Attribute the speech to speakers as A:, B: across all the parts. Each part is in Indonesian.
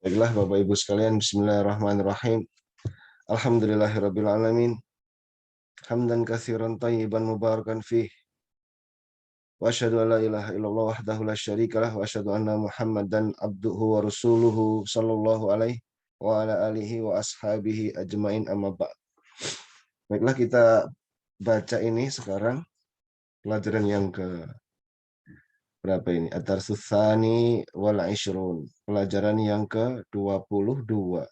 A: Baiklah Bapak Ibu sekalian, bismillahirrahmanirrahim. Alhamdulillahirabbil alamin. Hamdan katsiran thayyiban mubarakan fih. Wa asyhadu an la ilaha illallah wahdahu la syarikalah wa asyhadu anna Muhammadan abduhu wa rasuluhu sallallahu alaihi wa ala alihi wa ashabihi ajmain amma ba'd. Baiklah, kita baca ini sekarang pelajaran yang ke berapa ini? Ad-Darsus Tsani wal Ishrun. Pelajaran yang ke-22.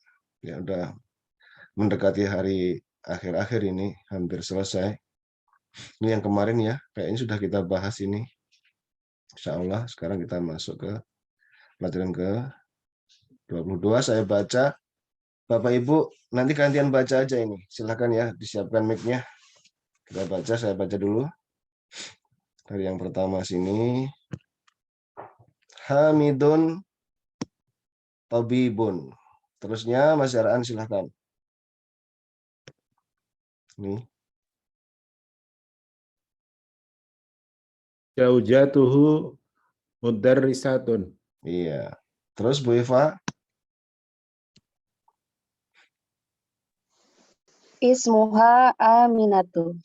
A: Ya udah mendekati hari akhir-akhir ini, hampir selesai. Ini yang kemarin ya, kayaknya sudah kita bahas ini. Insya Allah sekarang kita masuk ke pelajaran ke-22. Saya baca, Bapak Ibu nanti gantian baca aja ini. Silakan ya, disiapkan mic-nya. Kita baca, saya baca dulu. Dari yang pertama sini. Hamidun Tabibun. Terusnya Mas Yaraan silakan. Nih.
B: Zaujatuhu mudarrisatun.
A: Iya. Terus Bu Eva.
C: Ismuha Aminatu.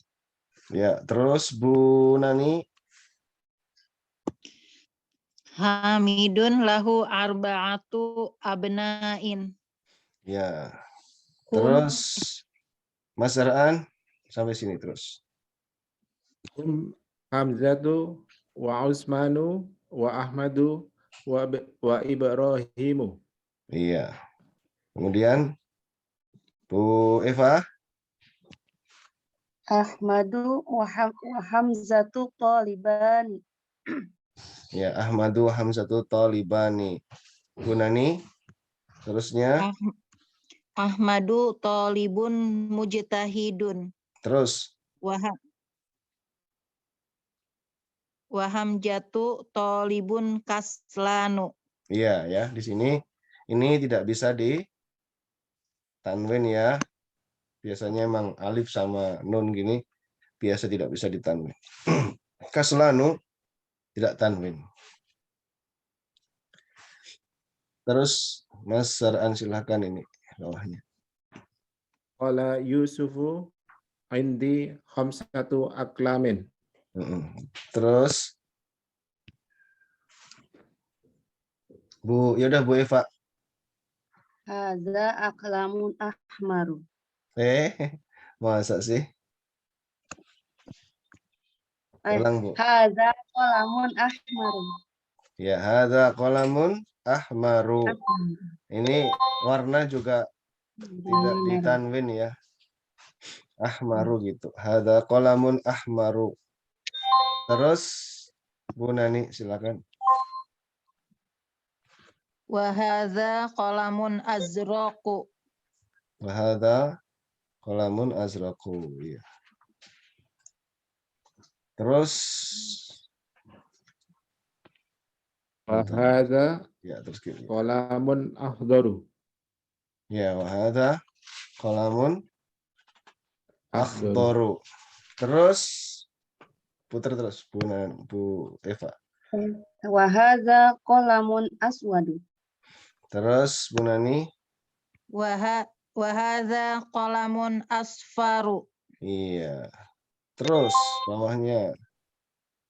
A: Ya, terus Bu Nani.
D: Hamidun lahu arba'atu abna'in.
A: Ya. Terus Mas Yaraan sampai sini terus.
B: Hamzatu wa Usmanu wa Ahmadu wa Ibrahimu.
A: Iya. Kemudian Bu Eva.
C: Ahmadu wa Hamzatu Talibani.
A: Ya, Ahmadu Hamzatu Talibani. Bu Nani. Terusnya.
D: Ahmadu talibun mujtahidun.
A: Terus.
D: Wahamjatu talibun kaslanu.
A: Iya ya, di sini ini tidak bisa di tanwin ya. Biasanya emang alif sama nun gini biasa tidak bisa ditanwin. Kaslanu tidak tanwin. Terus Mas Sar'an silahkan ini bawahnya.
B: Qala Yusufu indi khamsatu aklamin.
A: Terus Bu, yaudah Bu Eva.
C: Hadza aklamun ahmaru.
A: Masa sih? Ulang Bu.
C: Hadza qalamun ahmaru.
A: Ya, hadza qalamun ahmaru. Ini warna juga tidak ditanwin ya. Ahmaru gitu. Hadza qalamun ahmaru. Terus Bu Nani silakan.
D: Wa hadza qalamun azraqu.
A: Wa hadza qalamun azraqu. Ya. Terus
B: Wa hadza
A: ya terus gini.
B: qalamun akhdaru.
A: Ya, wa hadza qalamun akhdaru. Terus putar terus Bu Eva.
C: Wa hadza qalamun aswadu.
A: Terus Bu Nani.
D: Wa hadza qalamun asfaru.
A: Iya. Terus bawahnya.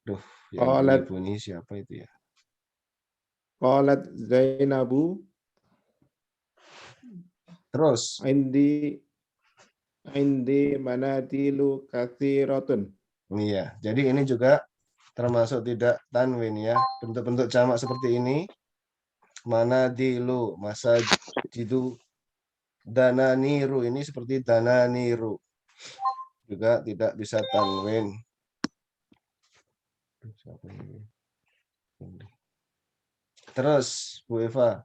A: Duh, yang bunyi siapa itu ya?
B: Qalat Zainabu.
A: Terus
B: Indi manatilu katsiratun.
A: iya, jadi ini juga termasuk tidak tanwin ya. Bentuk-bentuk jamak seperti ini manadilu, masa jidu, dana niru, ini seperti dana niru. Juga tidak bisa tanwin. Terus Bu Eva.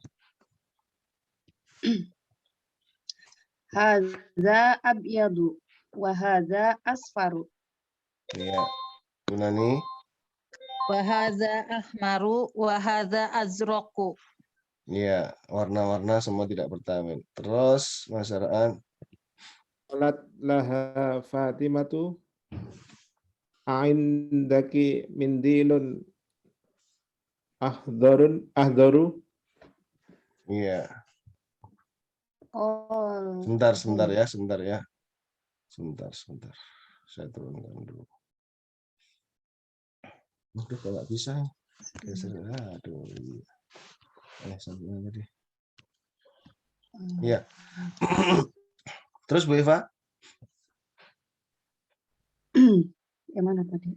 C: Hadza abyadu wa hadza asfaru.
A: Iya. Bu Nani.
D: Wa hadza ahmaru wa hadza azraqu.
A: Iya, warna-warna semua tidak bertanwin. Terus Mas Araan.
B: Qalat laha Fatimatu aindaki mindilun ahdaru.
A: Iya.
C: Oh,
A: Sebentar ya. Sebentar. Saya turunkan dulu. Aduh, kalau nggak bisa. Geser. Aduh, iya. Sampai tadi. Iya. Terus Bu Eva?
C: Yang mana tadi?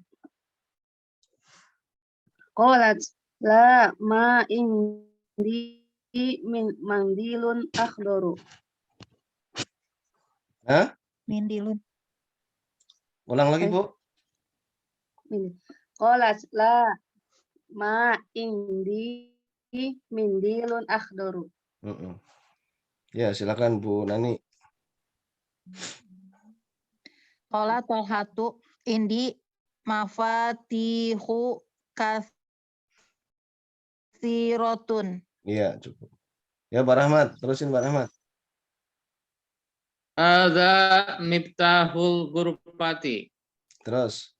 C: Qalat la ma indi min mandilun akhdaru.
A: Hah?
D: Mindilun.
A: Ulang lagi, Bu.
C: Qalat la ma indi mindilun akhdaru.
A: Ya, silakan Bu Nani.
D: Qala Tolhatu indi mafatihu katsirotun.
A: Iya, cukup. Ya, Pak Rahmat. Terusin, Pak Rahmat.
E: Hadza miftahul ghurfati.
A: Terus.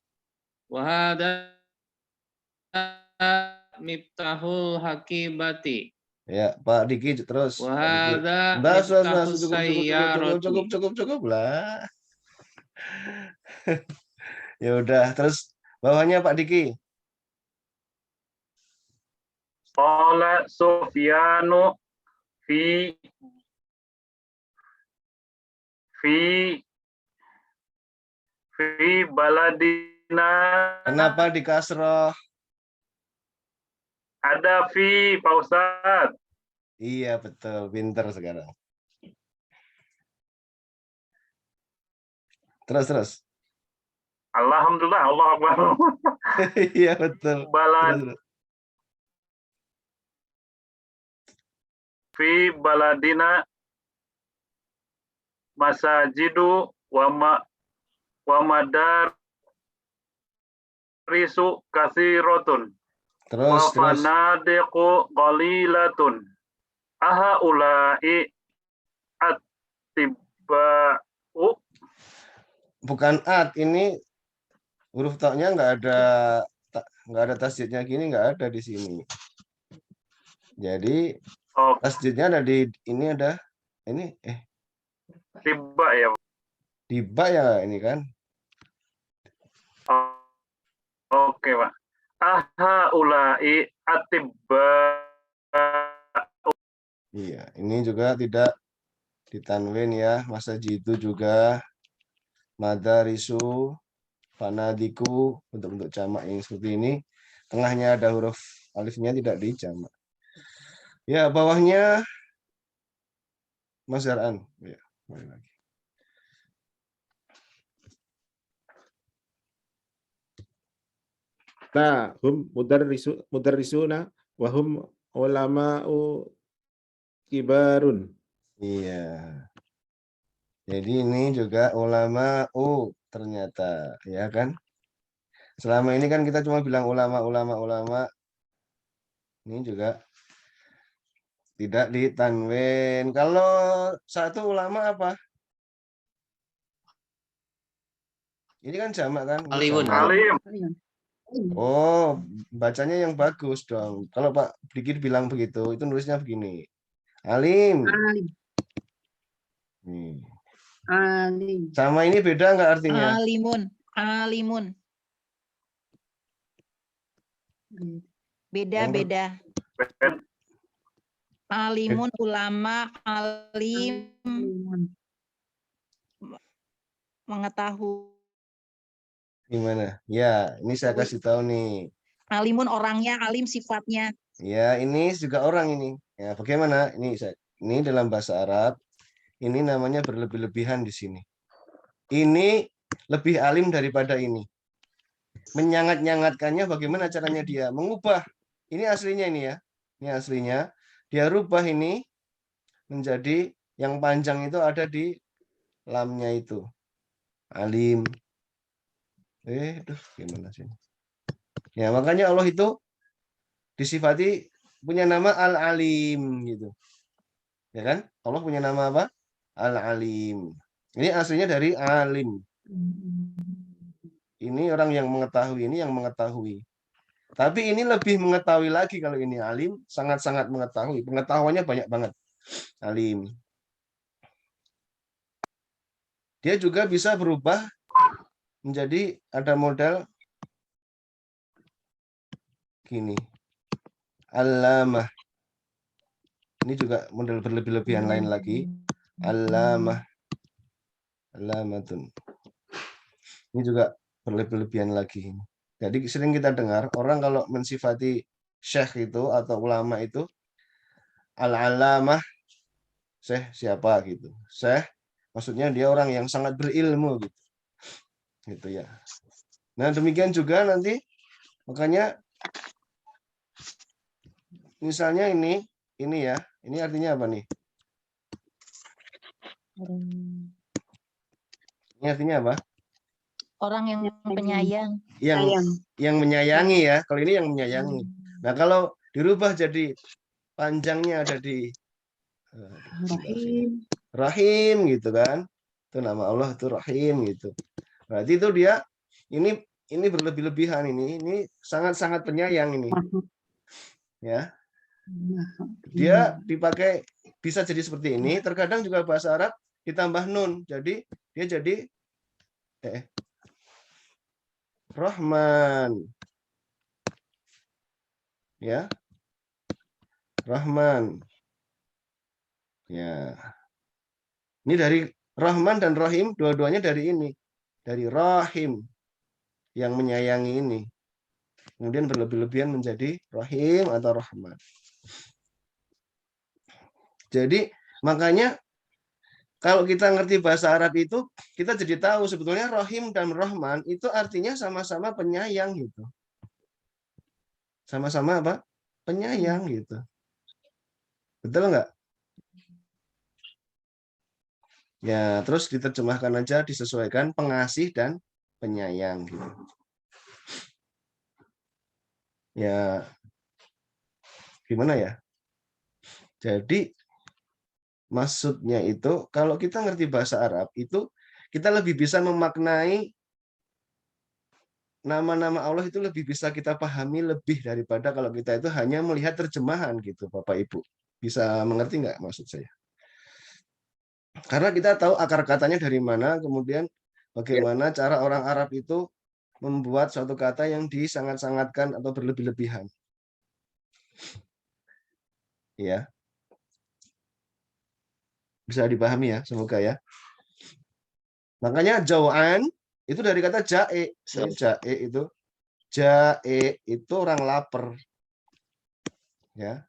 E: Wa hadza miftahul hakibati.
A: Ya, Pak Diki terus.
E: Wa
A: Pak Diki.
E: hadza
A: Sudah,
E: miftahus
A: cukup lah. Ya udah, terus bawahnya Pak Diki.
F: Qala Sufyanu fi baladina.
A: Kenapa di kasroh?
F: Ada fi, Pak Ustadz.
A: Iya, betul. Pinter sekarang. Terus.
F: Alhamdulillah, Allah Akbar.
A: Iya, betul.
F: Balad
A: Terus.
F: fi baladina masajidu wa madarisu katsirotun. Wa
A: Terus.
F: fanadiqu qalilatun. Ahaulai atiba'u.
A: Bukan at, ini huruf toknya nggak ada tasdidnya gini, nggak ada di sini. Jadi tasdidnya ada di ini, ada ini
F: Tiba ya.
A: Tiba ya ini kan.
F: Oke, Pak. Ahaulai atibba.
A: Iya, ini juga tidak ditanwin ya. Masajidu juga, madarisu, fanadiku, untuk jamak yang seperti ini. Tengahnya ada huruf alifnya, tidak dijamak. Ya, bawahnya Mas Zar'an. Ya, boleh lagi.
B: Nah, hum mudarrisuna wa hum ulama'u kibarun.
A: Iya. Jadi ini juga ulama ternyata, ya kan? Selama ini kan kita cuma bilang ulama. Ini juga tidak ditanwin. Kalau satu ulama apa? Ini kan jamak kan? Ini
E: Alimun.
A: jamak.
F: Alim.
A: Oh, bacanya yang bagus dong. Kalau Pak Dikir bilang begitu, itu nulisnya begini. Alim.
C: Alim.
A: Sama ini beda nggak artinya?
D: Alimun. Beda. Alimun ulama, alim mengetahui.
A: Gimana? Ya, ini saya kasih tahu nih.
D: Alimun orangnya, alim sifatnya.
A: Ya, ini juga orang ini. Ya, bagaimana? Ini dalam bahasa Arab, ini namanya berlebih-lebihan di sini. Ini lebih alim daripada ini. Menyangat-nyangatkannya bagaimana caranya dia? Mengubah. Ini aslinya ini ya. Ini aslinya. Dia rubah ini menjadi yang panjang itu ada di lamnya itu. Alim. Gimana sih? Ya, makanya Allah itu disifati punya nama Al-Alim gitu. Ya kan? Allah punya nama apa? Al-Alim. Ini aslinya dari alim. Ini orang yang mengetahui, ini yang mengetahui. Tapi ini lebih mengetahui lagi kalau ini alim, sangat-sangat mengetahui. Pengetahuannya banyak banget. Alim. dia juga bisa berubah menjadi ada model gini. Allamah. Ini juga model berlebih-lebihan lain lagi. Allamah. Allamatun. Ini juga berlebih-lebihan lagi. Jadi sering kita dengar orang kalau mensifati syekh itu atau ulama itu al-alamah, syekh siapa gitu. Syekh maksudnya dia orang yang sangat berilmu gitu. Gitu ya. Nah, demikian juga nanti makanya misalnya ini ya. Ini artinya apa nih? Ini artinya apa?
D: Orang yang penyayang.
A: Yang menyayangi ya. Kalau ini yang menyayangi. Nah, kalau dirubah jadi panjangnya ada di Rahim gitu kan. Itu nama Allah itu Rahim gitu. Berarti itu dia ini berlebih-lebihan ini sangat-sangat penyayang ini. Ya. Dia dipakai bisa jadi seperti ini, terkadang juga bahasa Arab ditambah nun. Jadi dia jadi Rahman. Ya. Rahman. Ya. Ini dari Rahman dan Rahim, dua-duanya dari ini. Dari Rahim yang menyayangi ini. Kemudian berlebih-lebihan menjadi Rahim atau Rahman. Jadi makanya kalau kita ngerti bahasa Arab itu, kita jadi tahu sebetulnya Rahim dan Rahman itu artinya sama-sama penyayang gitu. Sama-sama apa? Penyayang gitu. Betul nggak? Ya, terus diterjemahkan aja, disesuaikan pengasih dan penyayang gitu. Ya, gimana ya? Jadi maksudnya itu kalau kita ngerti bahasa Arab itu kita lebih bisa memaknai nama-nama Allah itu lebih bisa kita pahami lebih daripada kalau kita itu hanya melihat terjemahan gitu, Bapak Ibu. Bisa mengerti nggak maksud saya? Karena kita tahu akar katanya dari mana, kemudian bagaimana cara orang Arab itu membuat suatu kata yang disangat-sangatkan atau berlebih-lebihan. Ya. Bisa dipahami ya, semoga ya. Makanya jau'an itu dari kata jae. Jae itu orang lapar. Ya.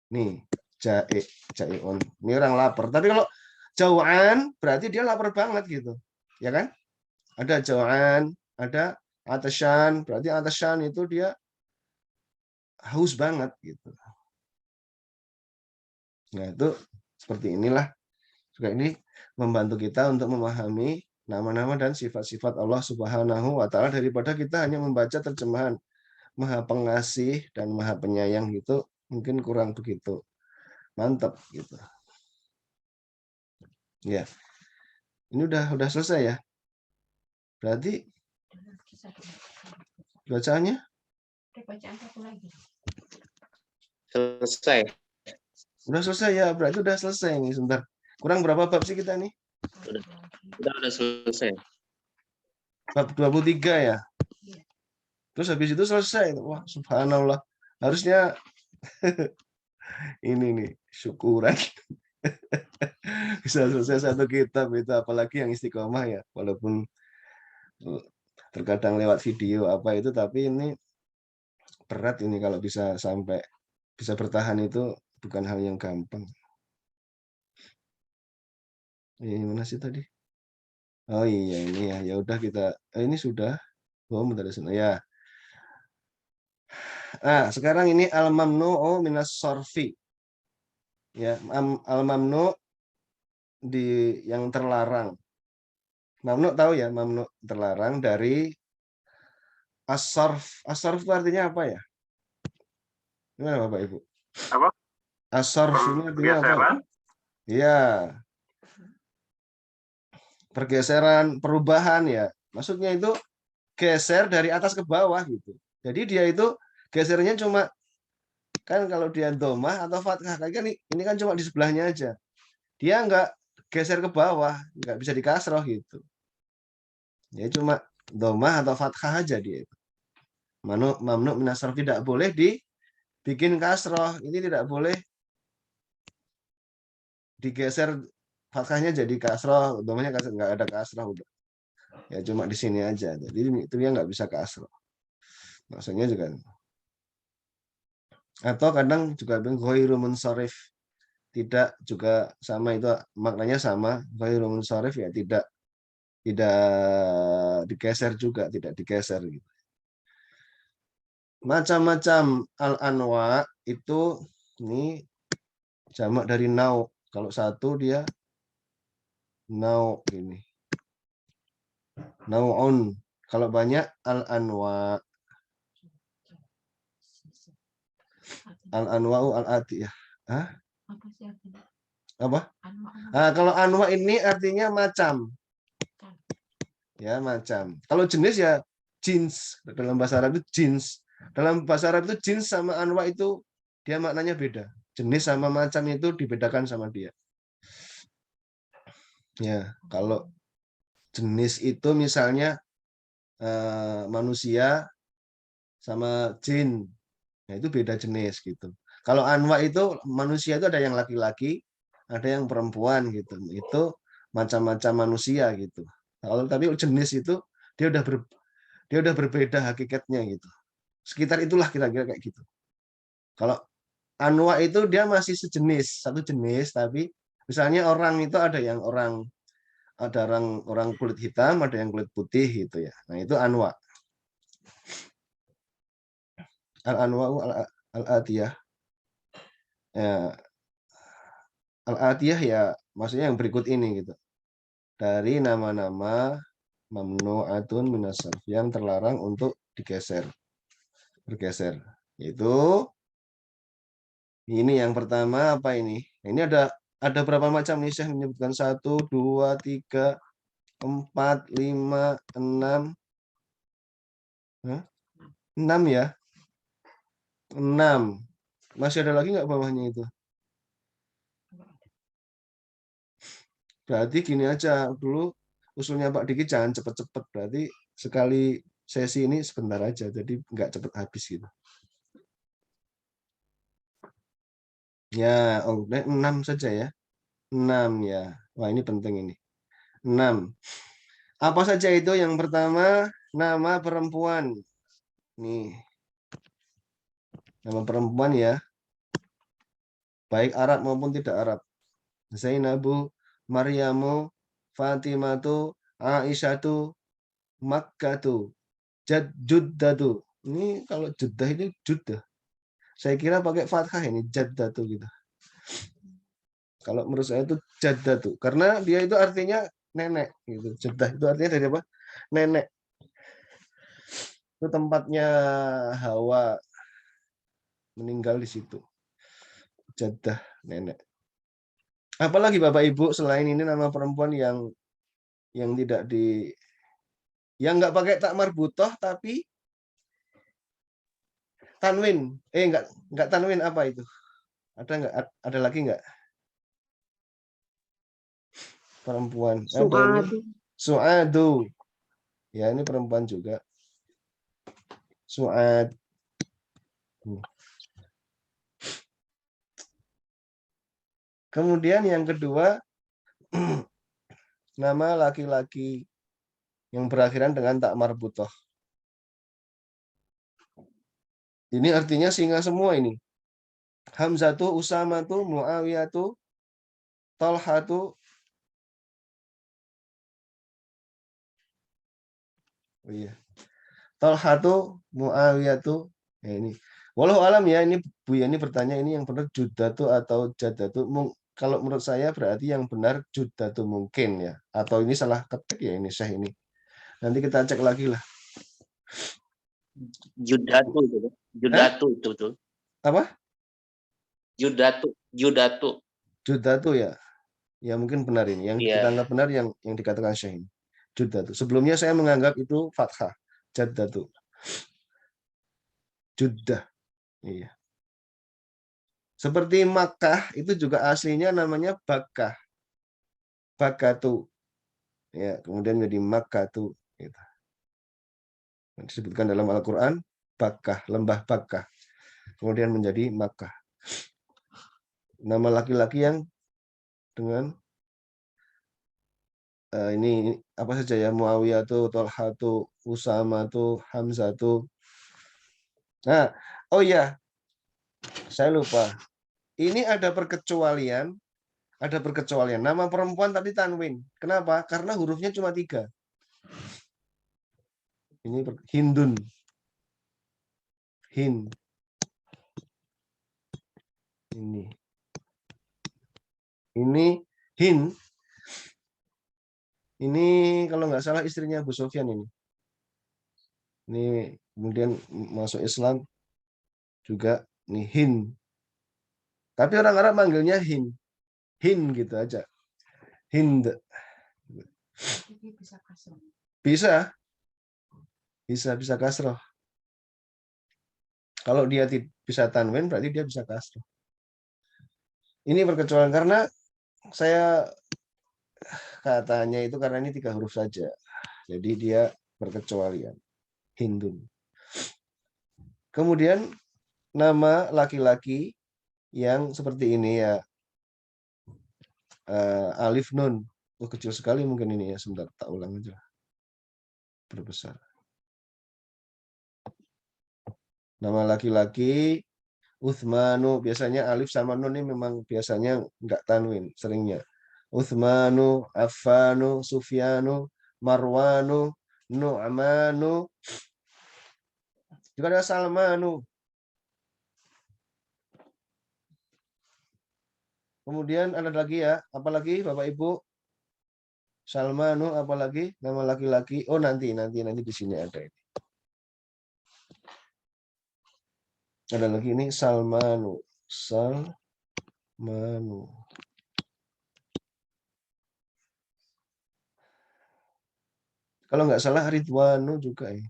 A: Nih, jaeon. Ini orang lapar. Tapi kalau jau'an berarti dia lapar banget gitu. Ya kan? Ada jau'an, ada atashan, berarti atashan itu dia haus banget gitu. Nah, itu seperti inilah. Juga ini membantu kita untuk memahami nama-nama dan sifat-sifat Allah Subhanahu wa taala daripada kita hanya membaca terjemahan Maha Pengasih dan Maha Penyayang gitu, mungkin kurang begitu mantap gitu. Ya. Ini udah selesai ya. Berarti bacaannya
E: Selesai.
A: udah selesai ya, berarti udah selesai nih sebentar. Kurang berapa bab sih kita nih?
E: Udah selesai.
A: Bab 23 ya. Terus habis itu selesai. Wah, subhanallah. Harusnya ini nih, syukuran. Bisa selesai satu kitab itu, apalagi yang istiqomah ya. Walaupun terkadang lewat video apa itu, tapi ini berat ini kalau bisa sampai bisa bertahan itu bukan hal yang gampang. Ini mana sih tadi? Oh iya ini ya. Ya udah kita ini sudah. Oh, bentar ya. Nah, sekarang ini al-mamnu'u minas sorfi. Ya, al-mamnu di yang terlarang. Mamnu tahu ya, mamnu terlarang dari as-sarf. As-sarf itu artinya apa ya? Gimana Bapak Ibu?
F: Apa?
A: As-sarf ini artinya apa?
F: Pergeseran?
A: Iya. Pergeseran, perubahan ya. Maksudnya itu geser dari atas ke bawah gitu. Jadi dia itu gesernya cuma kan kalau dia domah atau fathah kan ini kan cuma di sebelahnya aja. Dia enggak geser ke bawah, nggak bisa dikasroh gitu. Ya cuma domah atau fathah aja dia itu. Mamnu minas sarf, tidak boleh dibikin kasroh. Ini tidak boleh digeser fathahnya jadi kasroh, domahnya kasroh, nggak ada kasroh udah. Ya cuma di sini aja. Jadi itu dia nggak bisa kasroh. Maksudnya juga. Atau kadang juga ghairu munsharif, tidak juga sama, itu maknanya sama. Ghairu munsharif ya tidak digeser juga, tidak digeser gitu. Macam-macam al-anwa itu ini jamak dari nau. Kalau satu dia nau ini. Nau'un. Kalau banyak al-anwa. Al-anwa'u al-atiyah. Hah? Apa? Nah, kalau anwa ini artinya macam. Ya, macam. Kalau jenis ya jins. Dalam bahasa Arab itu jins. Dalam bahasa Arab itu jins sama anwa itu dia maknanya beda. Jenis sama macam itu dibedakan sama dia. Ya, kalau jenis itu misalnya manusia sama jin. Nah, itu beda jenis gitu. Kalau anwa itu manusia itu ada yang laki-laki, ada yang perempuan gitu. Itu macam-macam manusia gitu. Kalau tapi jenis itu dia udah berbeda hakikatnya gitu. Sekitar itulah kira-kira kayak gitu. Kalau anwa itu dia masih sejenis, satu jenis, tapi misalnya orang itu ada orang kulit hitam, ada yang kulit putih gitu ya. Nah, itu anwa. Al-anwa'u al-atiyah. Ya, al-atiyah ya maksudnya yang berikut ini gitu. Dari nama-nama mamnu'atun minas sarf yang terlarang untuk bergeser. Itu ini yang pertama apa ini? Ini ada berapa macam nih? Saya menyebutkan 1, 2, 3, 4, 5, 6. 6 ya. 6. Masih ada lagi nggak bawahnya itu? Berarti gini aja dulu, usulnya Pak Diki jangan cepet-cepet. Berarti sekali sesi ini sebentar aja, jadi nggak cepet habis gitu. Ya, 6 saja ya. 6 ya. Wah, ini penting ini. 6. Apa saja itu? Yang pertama, nama perempuan. Nih. Nama perempuan ya. Baik Arab maupun tidak Arab. Zainabu, Maryamu, Fatimatu, Aisyatu, Makkatu, Juddatu. Ini kalau Juddah ini Juddah. Saya kira pakai fathah ini Jaddatu gitu. Kalau menurut saya itu Jaddatu. Karena dia itu artinya nenek gitu. Juddah itu artinya dari apa? Nenek. Itu tempatnya Hawa meninggal di situ. Jaddah, nenek. Apalagi Bapak Ibu selain ini nama perempuan yang tidak yang nggak pakai tak marbutoh tapi tanwin. Nggak tanwin, apa itu? Ada lagi nggak? Perempuan. Ada ini. Su'adu. Ya, ini perempuan juga. Su'ad. Kemudian yang kedua, nama laki-laki yang berakhiran dengan tak marbutoh. Ini artinya singa semua ini. Hamzatu, Usamatu, Muawiyatu, Talhatu. Oh iya. Talhatu, Muawiyatu. Ya, ini. Walau alam ya, ini Bu Yani bertanya ini yang benar Judatu atau Jadatu. Kalau menurut saya berarti yang benar Judatu mungkin ya. Atau ini salah ketik ya ini Syekh ini. Nanti kita cek lagi lah.
E: Judatu itu. Judatu itu betul.
A: Apa?
E: Judatu.
A: Judatu ya. Ya mungkin benar ini. Yang kita anggap benar yang dikatakan Syekh ini. Judatu. Sebelumnya saya menganggap itu fathah. Jadatu. Juddah. Iya. Seperti Makkah itu juga aslinya namanya Bakkah. Bakatu. Ya, kemudian menjadi Makkatu. Gitu. Disebutkan dalam Al-Quran, Bakkah, lembah Bakkah. Kemudian menjadi Makkah. Nama laki-laki yang dengan ini apa saja ya, Muawiyah tuh, Tolha tuh, Usama tuh, Hamzah tuh. Nah, oh ya, saya lupa. Ini ada perkecualian. Ada perkecualian. Nama perempuan tadi Tanwin. Kenapa? Karena hurufnya cuma 3. Ini Hindun. Hind. Ini Hind. Ini kalau nggak salah istrinya Abu Sufyan ini. Ini kemudian masuk Islam juga nih Hind. Tapi orang-orang manggilnya Hind. Hind gitu aja. Hind. Bisa. Bisa kasroh. Kalau dia bisa tanwin berarti dia bisa kasroh. Ini perkecualian karena saya katanya itu karena ini 3 huruf saja. Jadi dia perkecualian. Hindun. Kemudian nama laki-laki yang seperti ini ya. Alif nun. Kecil sekali mungkin ini ya. Sebentar, tak ulang aja. Berbesar. Nama laki-laki Uthmanu. Biasanya alif sama nun ini memang biasanya enggak tanwin. Seringnya. Uthmanu, Affanu, Sufyanu, Marwanu, Nu'manu. Juga ada Salmanu. Kemudian ada lagi ya. Apalagi Bapak Ibu? Salmanu apalagi? Nama laki-laki. Oh nanti di sini ada ini. Ada lagi ini Salmanu. Salmanu. Kalau nggak salah Ridwanu juga ya.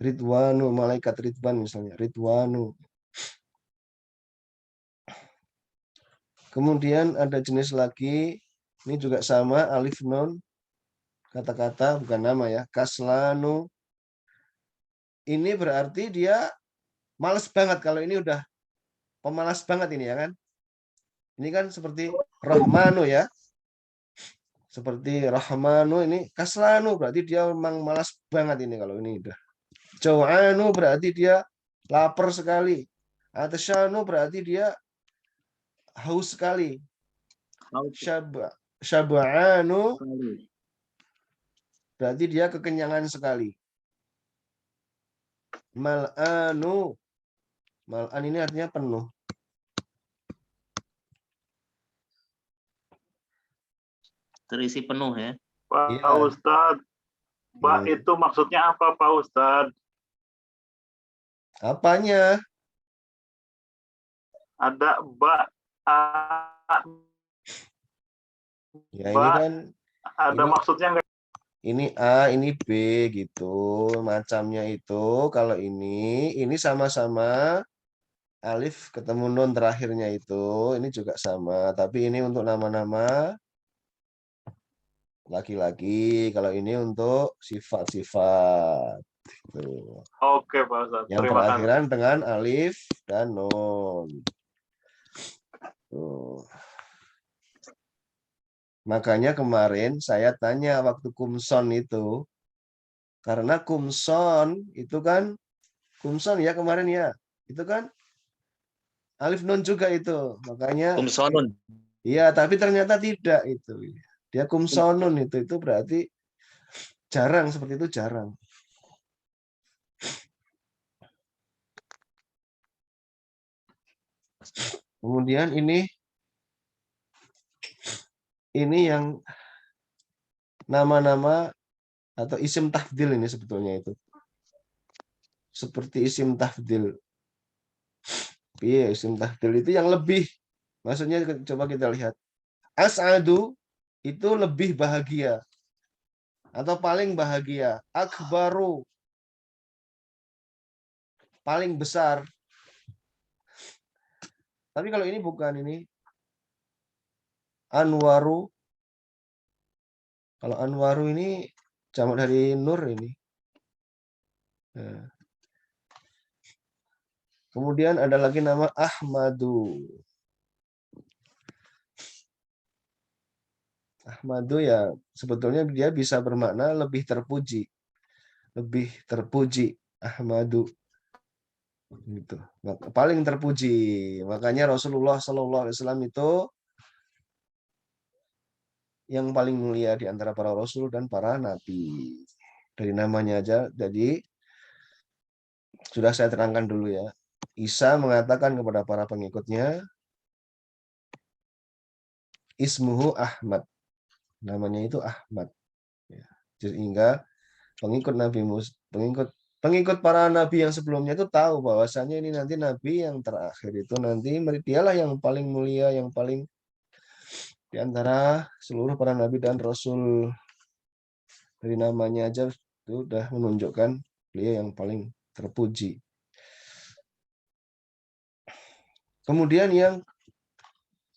A: Ridwanu, malaikat Ridwan misalnya. Ridwanu. Kemudian ada jenis lagi. Ini juga sama, alif nun. Kata-kata, bukan nama ya. Kaslanu. Ini berarti dia males banget. Kalau ini udah pemalas banget ini ya kan. Ini kan seperti Rahmanu ya. Seperti Rahmanu ini Kaslanu berarti dia memang malas banget ini kalau ini udah. Jau'anu berarti dia lapar sekali. Atasyanu berarti dia haus sekali. Syab'anu berarti dia kekenyangan sekali. Mal'anu. Mal'an ini artinya penuh.
E: Terisi penuh ya.
F: Pak
A: Iya.
F: Ustadz, Ba itu maksudnya apa Pak Ustadz?
A: Apanya?
F: Ada ba,
A: Ya ini kan
F: ada
A: ini,
F: maksudnya nggak?
A: ini A, ini B gitu. Macamnya itu kalau ini sama-sama alif ketemu nun terakhirnya itu. Ini juga sama. Tapi ini untuk nama-nama laki-laki. Kalau ini untuk sifat-sifat. Gitu.
F: Oke Pak Ustadz,
A: Yang
F: terima kasih.
A: terakhiran dengan alif dan nun. Tuh. Makanya kemarin saya tanya waktu kumson itu, karena kumson itu kan, kumson ya kemarin ya, itu kan alif nun juga itu, makanya.
E: Kumsonun.
A: Iya, tapi ternyata tidak itu. Dia kumsonun itu berarti jarang, seperti itu jarang. Kemudian ini yang nama-nama atau isim tafdil ini sebetulnya itu. Seperti isim tafdil. Iya, isim tafdil itu yang lebih. Maksudnya coba kita lihat. As'adu itu lebih bahagia. Atau paling bahagia. Akbaru. Paling besar. Tapi kalau ini bukan ini. Anwaru. Kalau Anwaru ini jamak dari Nur ini. Nah. Kemudian ada lagi nama Ahmadu. Ahmadu ya sebetulnya dia bisa bermakna lebih terpuji. Lebih terpuji. Ahmadu. Gitu. Paling terpuji. Makanya Rasulullah SAW itu yang paling mulia di antara para rasul dan para nabi. Dari namanya aja, jadi sudah saya terangkan dulu ya. Isa mengatakan kepada para pengikutnya, Ismuhu Ahmad. Namanya itu Ahmad. Ya. Sehingga pengikut Nabi pengikut para nabi yang sebelumnya itu tahu bahwasanya ini nanti nabi yang terakhir itu nanti dialah yang paling mulia, yang paling di antara seluruh para nabi dan rasul. Dari namanya aja itu sudah menunjukkan beliau yang paling terpuji. Kemudian yang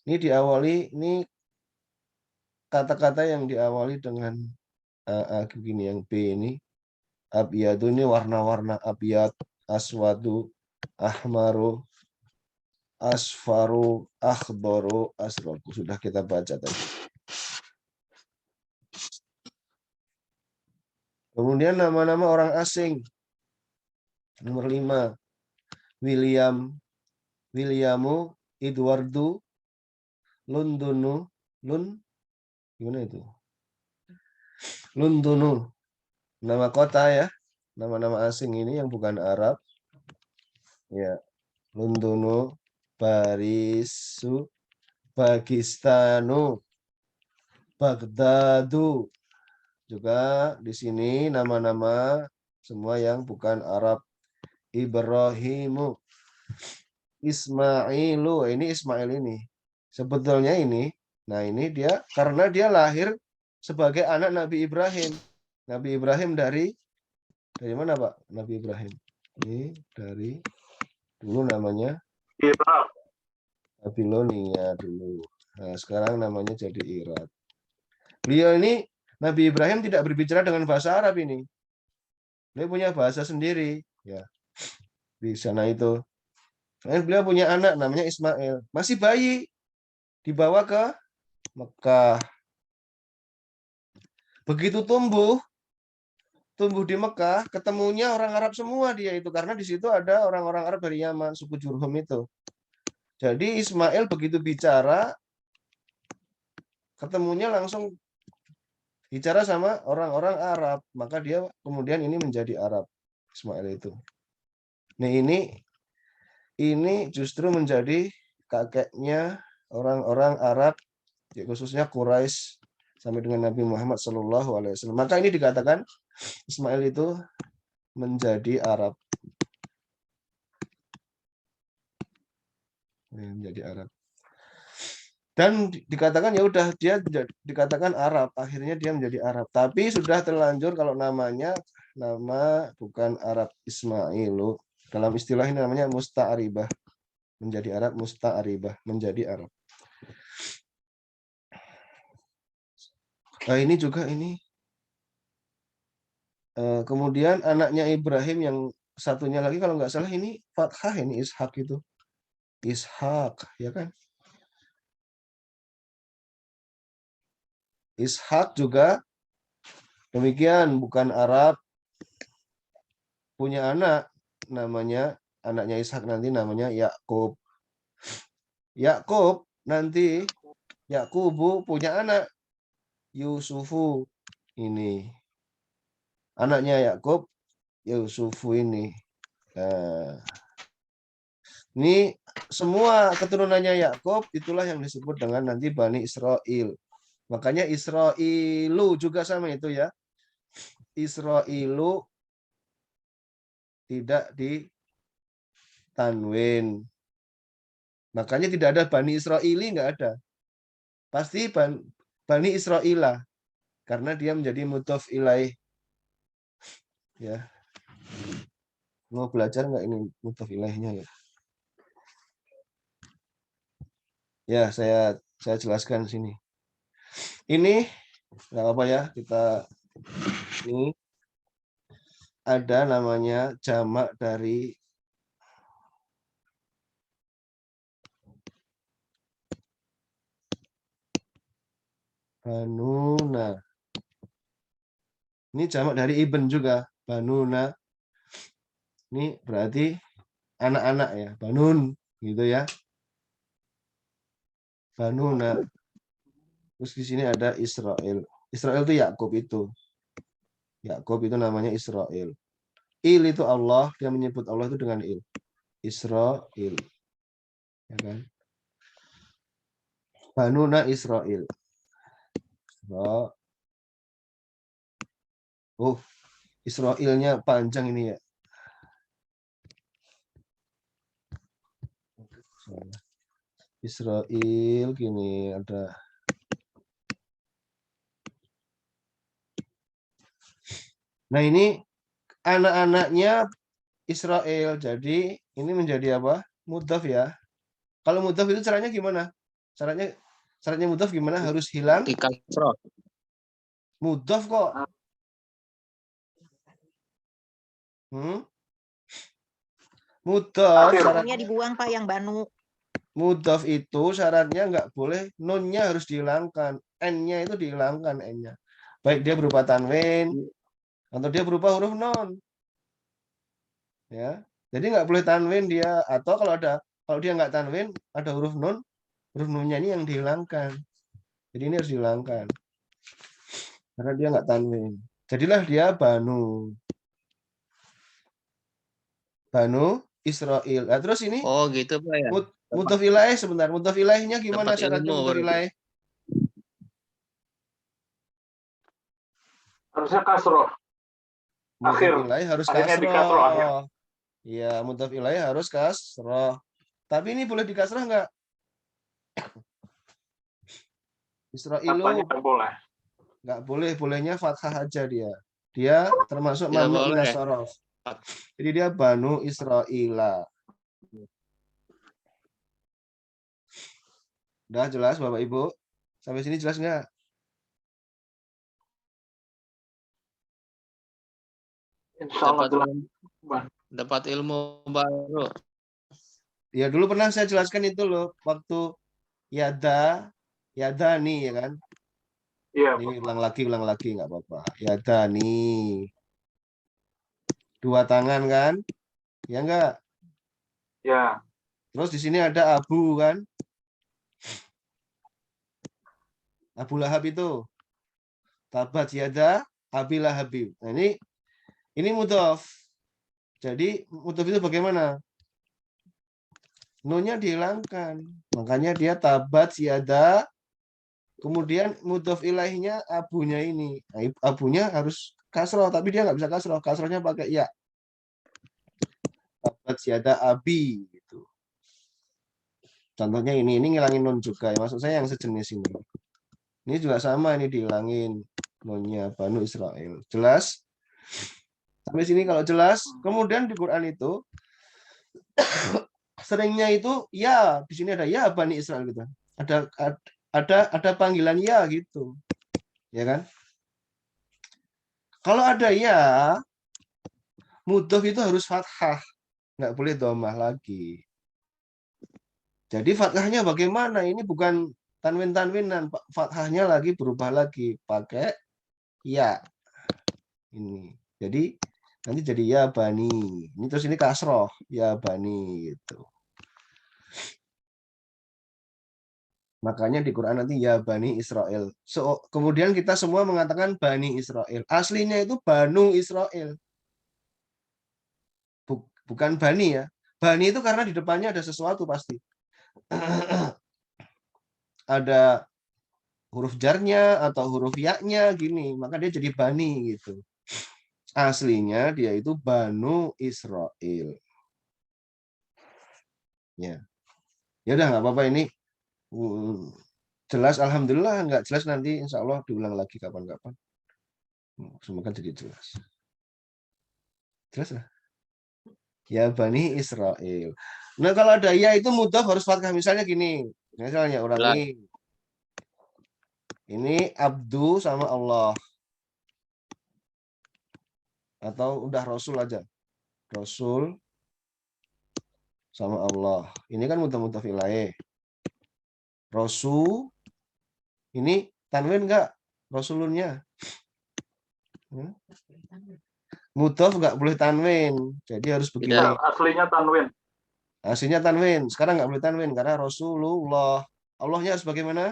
A: ini diawali, ini kata-kata yang diawali dengan begini, yang B ini. Abyadu ini warna-warna abyad, aswadu, ahmaru, asfaru, akhbaru, asroku. Sudah kita baca tadi. Kemudian nama-nama orang asing. Nomor 5. Williamu, Edwardu, Lundunu, gimana itu? Lundunu. Nama kota ya. Nama-nama asing ini yang bukan Arab. Ya. Lundunu, Parisu, Pakistanu, Baghdadu. Juga di sini nama-nama semua yang bukan Arab. Ibrahimu, Ismailu. Ini Ismail ini. Sebetulnya ini, nah ini dia karena dia lahir sebagai anak Nabi Ibrahim. Nabi Ibrahim dari mana, Pak? Nabi Ibrahim. Ini dari dulu namanya
F: Irak.
A: Babilonia dulu. Nah, sekarang namanya jadi Irak. Beliau ini Nabi Ibrahim tidak berbicara dengan bahasa Arab ini. Beliau punya bahasa sendiri, ya. Di sana itu. Beliau punya anak namanya Ismail, masih bayi, dibawa ke Mekah. Begitu tumbuh di Mekah, ketemunya orang Arab semua dia itu, karena di situ ada orang-orang Arab dari Yaman, suku Jurhum itu. Jadi Ismail begitu bicara, ketemunya langsung bicara sama orang-orang Arab, maka dia kemudian ini menjadi Arab, Ismail itu. Nah ini justru menjadi kakeknya orang-orang Arab, khususnya Quraisy sampai dengan Nabi Muhammad SAW. Maka ini dikatakan Ismail itu menjadi Arab. Menjadi Arab. Dan dikatakan ya udah dia dikatakan Arab, akhirnya dia menjadi Arab. Tapi sudah terlanjur kalau nama bukan Arab Ismailu. Dalam istilah ini namanya musta'aribah. Menjadi Arab, musta'aribah, menjadi Arab. Nah, ini juga ini. Kemudian anaknya Ibrahim yang satunya lagi kalau nggak salah ini Fathah, ini Ishak itu. Ishak, ya kan? Ishak juga demikian, bukan Arab. Punya anak namanya, anaknya Ishak nanti namanya Yakub. Yakub nanti Yakubu punya anak Yusufu ini. Anaknya Yakub Yusufu ini. Nah, ini semua keturunannya Yakub itulah yang disebut dengan nanti Bani Israel. Makanya Israilu juga sama itu ya. Israilu tidak ditanwin. Makanya tidak ada Bani Israili, nggak ada. Pasti Bani Israilah. Karena dia menjadi mudhof ilaih. Ya. Mau belajar nggak ini mudhof ilaihnya ya? Ya, saya jelaskan sini. Ini Nggak apa-apa ya, kita ini ada namanya jamak dari banuna. Ini jamak dari ibn juga, banuna. Ini berarti anak-anak ya, banun gitu ya. Banuna. Terus di sini ada Israel. Israel itu Yakub itu. Yakub itu namanya Israel. Il itu Allah, dia menyebut Allah itu dengan il. Israel. Ya kan? Banuna Israel. Oh, Israelnya panjang ini ya. Israel gini ada. Nah, ini anak-anaknya Israel. Jadi ini menjadi apa? Mudhaf ya. Kalau mudhaf itu caranya gimana? Syaratnya mudhaf gimana? Harus hilang.
E: Di kasroh.
A: Mudhaf kok. Mudhaf
D: Syaratnya dibuang Pak yang banu.
A: Mudhaf itu syaratnya nggak boleh nunnya harus dihilangkan, n-nya itu dihilangkan n-nya. Baik dia berupa tanwin atau dia berupa huruf non. Ya. Jadi nggak boleh tanwin dia, atau kalau dia nggak tanwin ada huruf nunnya ini yang dihilangkan. Jadi ini harus dihilangkan. Karena dia nggak tanwin. Jadilah dia banu. Banu Israel. Nah, terus ini
E: Oh gitu Pak ya.
A: mudhaf ilaih sebentar. Mudhaf ilaihnya gimana
E: Dapat
A: syaratnya
E: ilmu
A: mudhaf
E: berarti.
A: ilaih?
F: Harusnya kasroh. Akhir.
A: Mudhaf ilaih harus
F: Akhirnya di kasroh akhir.
A: kasroh. Iya, mudhaf ilaih harus kasroh. Tapi ini boleh dikasroh nggak? Israilu
F: Apanya nggak boleh?
A: nggak boleh, bolehnya fathah aja dia. Dia termasuk
E: Tidak
A: mamnu
E: boleh.
A: minas shorof. Jadi dia banu Israila. Udah jelas Bapak Ibu? Sampai sini jelas nggak?
F: Insya Allah jelas.
E: Dapat ilmu baru.
A: Ya dulu pernah saya jelaskan itu loh, waktu yada nih ya kan?
F: Iya.
A: Ini ulang lagi nggak apa-apa. Yada nih. Dua tangan kan? Ya enggak?
F: Ya.
A: Terus di sini ada abu kan? Abu Lahab itu. Tabat yada Abi Lahabib. Nah, ini mudhaf. Jadi mudhaf itu bagaimana? Nunnya dihilangkan. Makanya dia tabat yada. Kemudian mudhaf ilaihnya abunya ini. Nah, abunya harus kasroh, tapi dia nggak bisa kasroh. Kasrohnya pakai ya. Tabat yada Abi. Gitu. Contohnya ini ngilangin nun juga. Maksud saya yang sejenis ini. Ini juga sama, ini dihilangin nunnya Banu Israel. Jelas? Sampai sini kalau jelas. Kemudian di Quran itu seringnya itu ya, di sini ada ya Bani Israel gitu. Ada panggilan ya gitu. Ya kan? Kalau ada ya, mudhaf itu harus fathah. Nggak boleh dhammah lagi. Jadi fathahnya bagaimana? Ini bukan tanwin-tanwinan, fathahnya lagi berubah lagi pakai ya. Ini. Jadi nanti jadi ya bani. Ini terus ini kasroh, ya bani gitu. Makanya di Quran nanti ya bani Israel. So, kemudian kita semua mengatakan bani Israel. Aslinya itu banu Israel. Bukan bani ya. Bani itu karena di depannya ada sesuatu pasti. Ada huruf jarnya atau huruf ya-nya gini, maka dia jadi bani gitu. Aslinya dia itu Banu Israel. Ya. Ya udah nggak apa-apa ini. Jelas alhamdulillah, nggak jelas nanti insya Allah diulang lagi kapan-kapan. Semoga jadi jelas. Jelas lah. Ya Bani Israel. Nah kalau ada ya itu mudhaf harus fathah. Misalnya gini. Misalnya ulangi. Ini abdu sama Allah. Atau udah Rasul aja. Rasul sama Allah. Ini kan mudhaf ilaih. Rasul. Ini tanwin enggak? Rasulunnya. Mudhaf enggak boleh tanwin. Jadi harus begini.
E: Tidak.
F: Aslinya tanwin.
A: Aslinya tanwin. Sekarang enggak boleh tanwin karena Rasulullah. Allahnya harus bagaimana?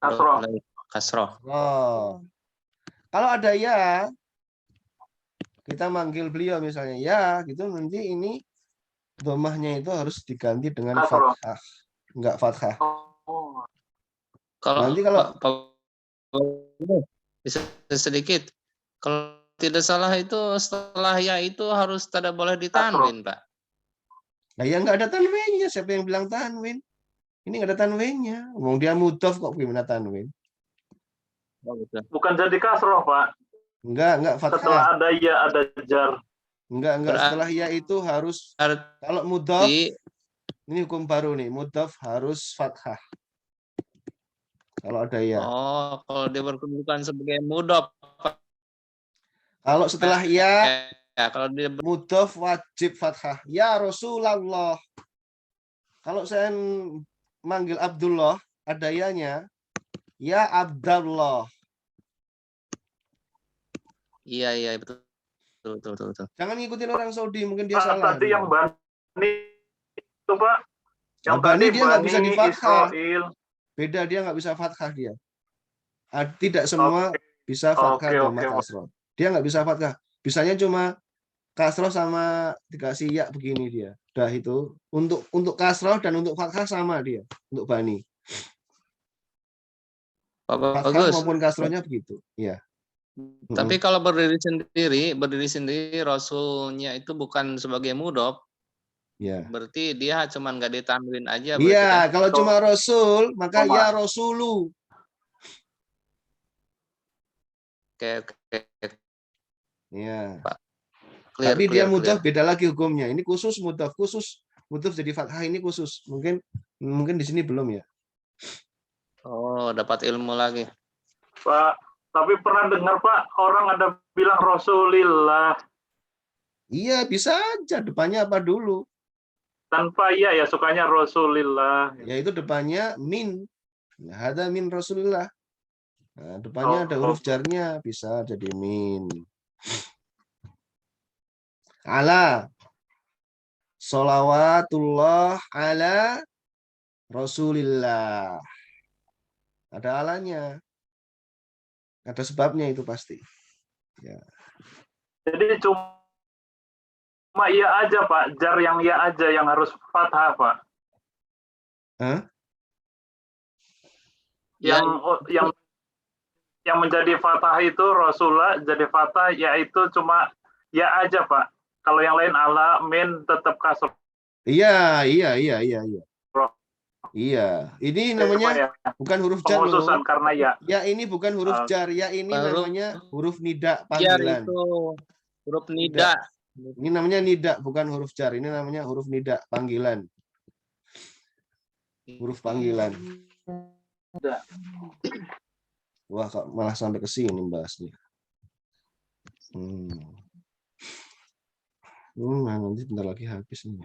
F: Kasroh.
E: Kasroh.
A: Oh. Kalau ada ya, kita manggil beliau misalnya ya, gitu nanti ini domahnya itu harus diganti dengan
F: Kasroh.
A: fathah, enggak fathah.
F: Oh.
A: Nanti kalau
E: bisa sedikit. Kalau tidak salah itu setelah ya itu harus tidak boleh ditanwin, Pak.
A: nah ya nggak ada tanwinnya, siapa yang bilang tanwin? Ini nggak ada tanwinnya. Ngomong dia mudhaf kok gimana tanwin?
E: Oh, betul.
F: Bukan jadi kasroh, Pak.
A: Enggak
F: Setelah
A: fathah.
F: ada ya, ada jar.
A: Enggak.
E: Berarti-
A: Setelah ya itu harus, kalau mudhaf, ini hukum baru nih, mudhaf harus fathah. Kalau ada ya.
E: Oh, kalau dia berkedudukan sebagai mudhaf.
A: Kalau setelah ya,
E: Ya, kalau dia
A: mudhaf wajib fathah. Ya Rasulullah. Kalau saya manggil Abdullah, ada ya-nya. Ya Abdallah.
E: iya betul. Betul.
A: Jangan ngikutin orang Saudi, mungkin dia
F: Pak,
A: salah.
F: tadi yang Bani itu, Pak. Yang
A: Bani
F: tadi
A: dia nggak bisa
F: Bani
A: difathah.
F: Israel.
A: Beda, dia nggak bisa fathah dia. Tidak semua
F: Oke.
A: bisa fathah
F: Oke,
A: sama
F: oke.
A: kasroh. Dia nggak bisa fathah. Bisanya cuma kasroh sama dikasih ya begini dia. Udah itu. Untuk kasroh dan untuk fathah sama dia. Untuk Bani.
E: Pak
A: Fathah
E: Bagus.
A: maupun kasrohnya begitu. Iya.
E: Tapi kalau berdiri sendiri Rasulnya itu bukan sebagai mudhaf,
A: Iya.
E: berarti dia cuma nggak ditanwin aja.
A: Iya,
E: berarti kan?
A: kalau cuma Rasul, maka
F: Koma.
A: ya Rasulu.
E: Oke.
A: Iya.
E: Clear,
A: Tapi dia
E: clear.
A: mudhaf beda lagi hukumnya. Ini khusus mudhaf, mudhaf jadi fathah ini khusus. Mungkin di sini belum ya.
E: Oh, dapat ilmu lagi.
F: Pak, tapi pernah dengar, Pak, orang ada bilang Rasulillah.
A: Iya, bisa aja. Depannya apa dulu?
F: Tanpa ya sukanya Rasulillah.
A: Yaitu depannya min. Nah, ada min Rasulullah. Nah, depannya ada huruf jarnya, bisa jadi min. Ala. Sholawatullah ala Rasulillah. Ada alanya. Ada sebabnya itu pasti. Ya.
F: Jadi cuma iya aja, Pak. Jar yang iya aja yang harus fathah, Pak.
A: Hah?
F: Yang menjadi fathah itu Rasulullah, jadi fathah yaitu cuma ya aja, Pak. Kalau yang lain ala, min tetap kasroh.
A: Iya. Iya, ini namanya bukan huruf jar loh.
F: Penghususan karena ya.
A: Ya ini bukan huruf jar, ya ini namanya huruf nida
E: Jar
A: panggilan.
E: itu huruf nida.
A: Ini namanya nida, bukan huruf jar. Ini namanya huruf nida panggilan. Huruf panggilan. Wah, kok malah sampai ke sini bahasnya. Nanti bentar lagi habis nih.